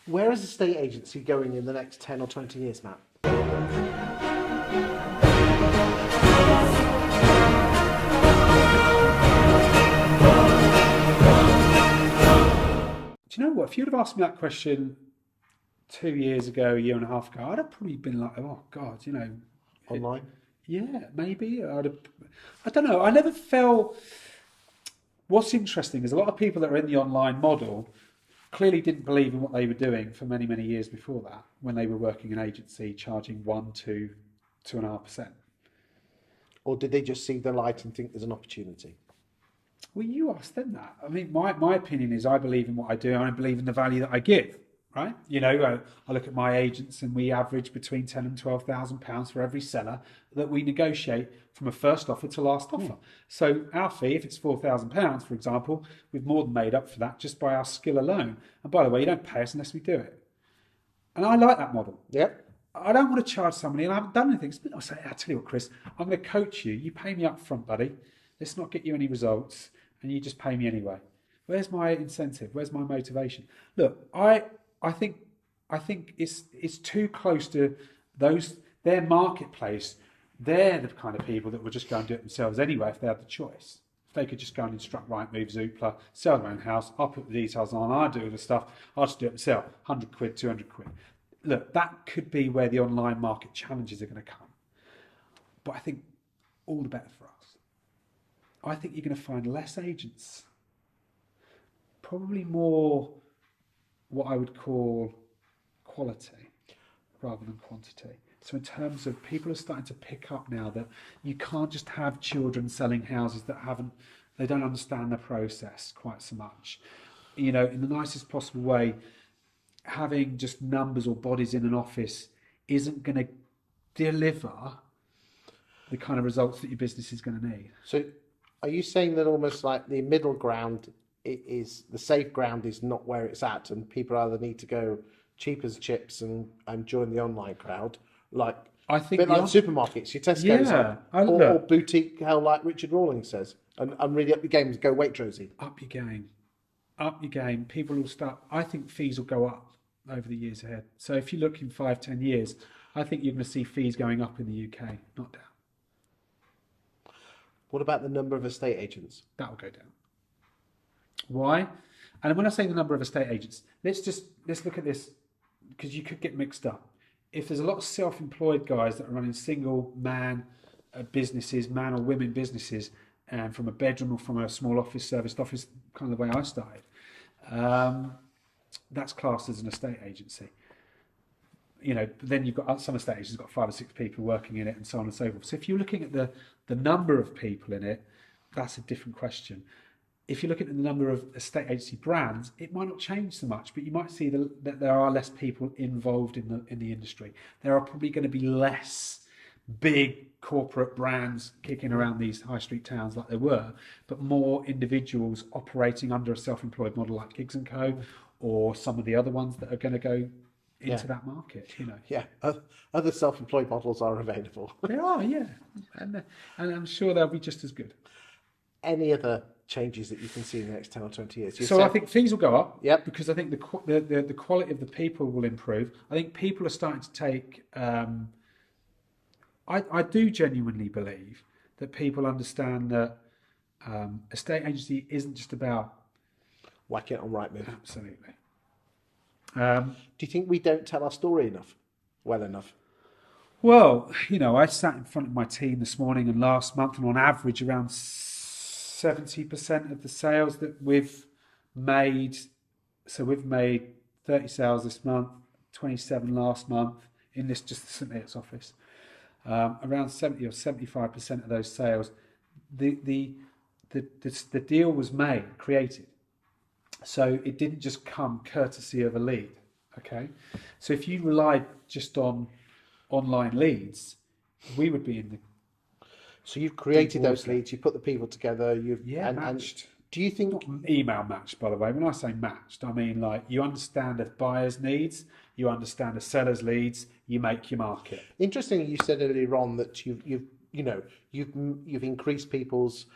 Where is the estate agency going in the next 10 or 20 years, Matt? Do you know what? If you'd have asked me that question 2 years ago, a year and a half ago, I'd have probably been like, oh God, Online? yeah, maybe. I don't know. I never felt. What's interesting is a lot of people that are in the online model clearly didn't believe in what they were doing for many, many years before that, when they were working in agency, charging 1, 2, 2.5%. Or did they just see the light and think there's an opportunity? Well, you asked them that. I mean, my opinion is I believe in what I do and I believe in the value that I give, right? I look at my agents and we average between £10,000 and £12,000 for every seller that we negotiate from a first offer to last offer. So our fee, if it's £4,000, for example, we've more than made up for that just by our skill alone. And by the way, you don't pay us unless we do it. And I like that model. Yep. I don't want to charge somebody, and I haven't done anything. I say, I tell you what, Chris, I'm going to coach you. You pay me up front, buddy. Let's not get you any results, and you just pay me anyway. Where's my incentive? Where's my motivation? Look, I think it's too close to their marketplace. They're the kind of people that would just go and do it themselves anyway if they had the choice. If they could just go and instruct Rightmove, Zoopla, sell their own house, I'll put the details on, I'll do all the stuff, I'll just do it myself, 100 quid, 200 quid. Look, that could be where the online market challenges are going to come. But I think all the better for us. I think you're going to find less agents, probably more what I would call quality rather than quantity. So in terms of people are starting to pick up now that you can't just have children selling houses that they don't understand the process quite so much. In the nicest possible way, having just numbers or bodies in an office isn't going to deliver the kind of results that your business is going to need. So are you saying that almost like the middle ground is the safe ground is not where it's at, and people either need to go cheap as chips and join the online crowd, like I think a bit like supermarkets, your Tesco's, or boutique hell like Richard Rawlings says, and really up your game, go Waitrosy. Up your game. People will start. I think fees will go up over the years ahead. So if you look in 5-10 years, I think you're going to see fees going up in the UK, not down. What about the number of estate agents? That will go down. Why? And when I say the number of estate agents, let's look at this, because you could get mixed up. If there's a lot of self-employed guys that are running single man businesses, man or women businesses, and from a bedroom or from a small office, serviced office, kind of the way I started, that's classed as an estate agency. But then you've got some estate agents got 5 or 6 people working in it, and so on and so forth. So if you're looking at the number of people in it, that's a different question. If you're looking at the number of estate agency brands, it might not change so much, but you might see that there are less people involved in the industry. There are probably going to be less big corporate brands kicking around these high street towns like there were, but more individuals operating under a self-employed model like Gigs & Co, or some of the other ones that are going to go into that market. Yeah, other self-employed models are available. They are, yeah, and I'm sure they'll be just as good. Any other changes that you can see in the next 10 or 20 years? I think fees will go up. Yep. Because I think the quality of the people will improve. I think people are starting to take. I do genuinely believe that people understand that estate agency isn't just about whack it on Rightmove. Absolutely. Do you think we don't tell our story well enough? Well, I sat in front of my team this morning and last month, and on average around 70% of the sales that we've made. So we've made 30 sales this month, 27 last month in just the St Neots office. Around 70 or 75% of those sales, the deal was created. So it didn't just come courtesy of a lead. Okay, so if you relied just on online leads, we would be in the. So you've created those leads, you put the people together, matched. And do you think... Not email matched, by the way. When I say matched, I mean like you understand a buyer's needs, you understand a seller's leads, you make your market. Interesting, you said earlier on that you've increased people's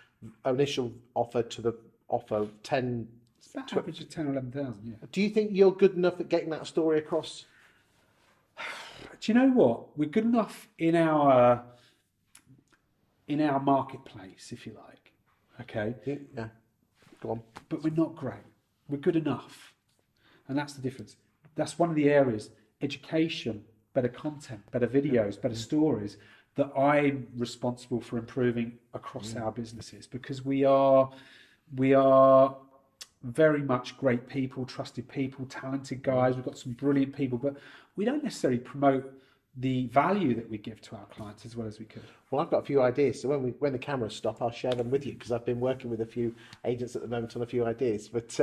initial offer to the offer 10 It's about average of 10 or 11,000, yeah. Do you think you're good enough at getting that story across? Do you know what? We're good enough in our marketplace, if you like. Okay? Yeah. Go on. But we're not great. We're good enough. And that's the difference. That's one of the areas, education, better content, better videos, better stories, that I'm responsible for improving across our businesses, because we are very much great people, trusted people, talented guys. We've got some brilliant people, but we don't necessarily promote the value that we give to our clients as well as we could. Well, I've got a few ideas, so when the cameras stop, I'll share them with you, because I've been working with a few agents at the moment on a few ideas. But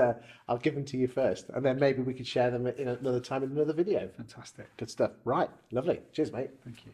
I'll give them to you first, and then maybe we could share them in another time in another video. Fantastic. Good stuff. Right, lovely. Cheers, mate. Thank you.